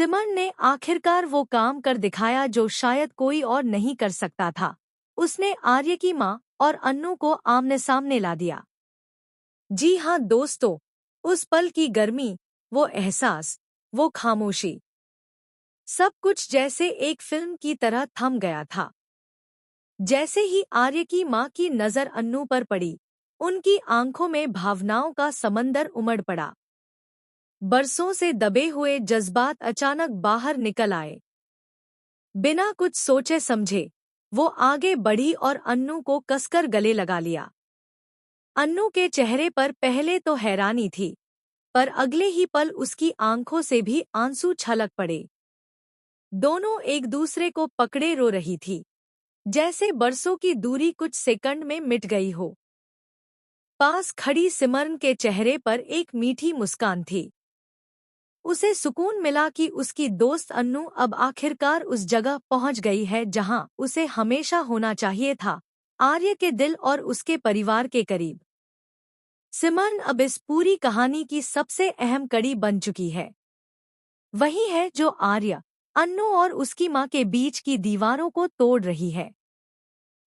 सिमरन ने आखिरकार वो काम कर दिखाया जो शायद कोई और नहीं कर सकता था। उसने आर्य की माँ और अन्नू को आमने सामने ला दिया। जी हाँ दोस्तों, उस पल की गर्मी, वो एहसास, वो खामोशी, सब कुछ जैसे एक फिल्म की तरह थम गया था। जैसे ही आर्य की माँ की नज़र अन्नू पर पड़ी, उनकी आंखों में भावनाओं का समंदर उमड़ पड़ा। बरसों से दबे हुए जज्बात अचानक बाहर निकल आए। बिना कुछ सोचे समझे वो आगे बढ़ी और अन्नू को कसकर गले लगा लिया। अन्नू के चेहरे पर पहले तो हैरानी थी, पर अगले ही पल उसकी आंखों से भी आंसू छलक पड़े। दोनों एक दूसरे को पकड़े रो रही थी, जैसे बरसों की दूरी कुछ सेकंड में मिट गई हो। पास खड़ी सिमरन के चेहरे पर एक मीठी मुस्कान थी। उसे सुकून मिला कि उसकी दोस्त अन्नू अब आखिरकार उस जगह पहुंच गई है जहां उसे हमेशा होना चाहिए था, आर्य के दिल और उसके परिवार के करीब। सिमरन अब इस पूरी कहानी की सबसे अहम कड़ी बन चुकी है। वही है जो आर्य, अन्नू और उसकी माँ के बीच की दीवारों को तोड़ रही है।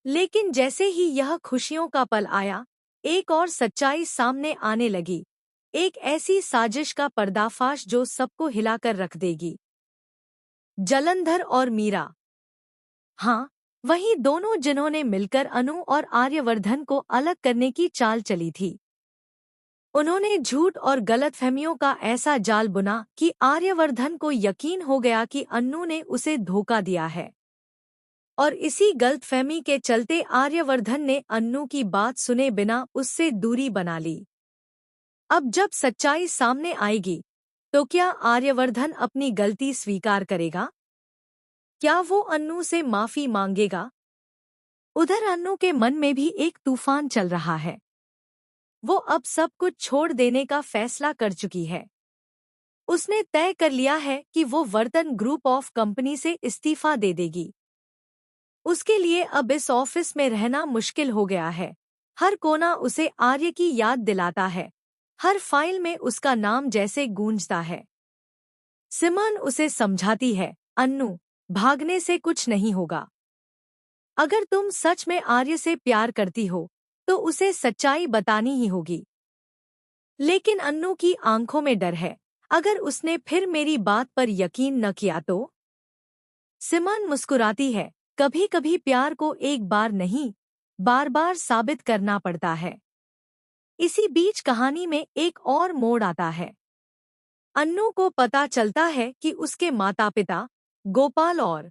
लेकिन जैसे ही यह खुशियों का पल आया, एक और सच्चाई सामने आने लगी। एक ऐसी साजिश का पर्दाफाश जो सबको हिलाकर रख देगी। जलंधर और मीरा, हाँ, वही दोनों जिन्होंने मिलकर अनु और आर्यवर्धन को अलग करने की चाल चली थी। उन्होंने झूठ और गलतफहमियों का ऐसा जाल बुना कि आर्यवर्धन को यकीन हो गया कि अन्नू ने उसे धोखा दिया है। और इसी गलतफहमी के चलते आर्यवर्धन ने अन्नू की बात सुने बिना उससे दूरी बना ली। अब जब सच्चाई सामने आएगी, तो क्या आर्यवर्धन अपनी गलती स्वीकार करेगा? क्या वो अन्नू से माफी मांगेगा? उधर अन्नू के मन में भी एक तूफान चल रहा है। वो अब सब कुछ छोड़ देने का फैसला कर चुकी है। उसने तय कर लिया है कि वो वर्तन ग्रुप ऑफ कंपनी से इस्तीफा दे देगी। उसके लिए अब इस ऑफिस में रहना मुश्किल हो गया है। हर कोना उसे आर्य की याद दिलाता है। हर फाइल में उसका नाम जैसे गूंजता है। सिमरन उसे समझाती है, अन्नू, भागने से कुछ नहीं होगा। अगर तुम सच में आर्य से प्यार करती हो, तो उसे सच्चाई बतानी ही होगी। लेकिन अन्नू की आंखों में डर है। अगर उसने फिर मेरी बात पर यकीन न किया तो? सिमरन मुस्कुराती है, कभी कभी प्यार को एक बार नहीं, बार बार साबित करना पड़ता है। इसी बीच कहानी में एक और मोड़ आता है। अन्नू को पता चलता है कि उसके माता पिता, गोपाल और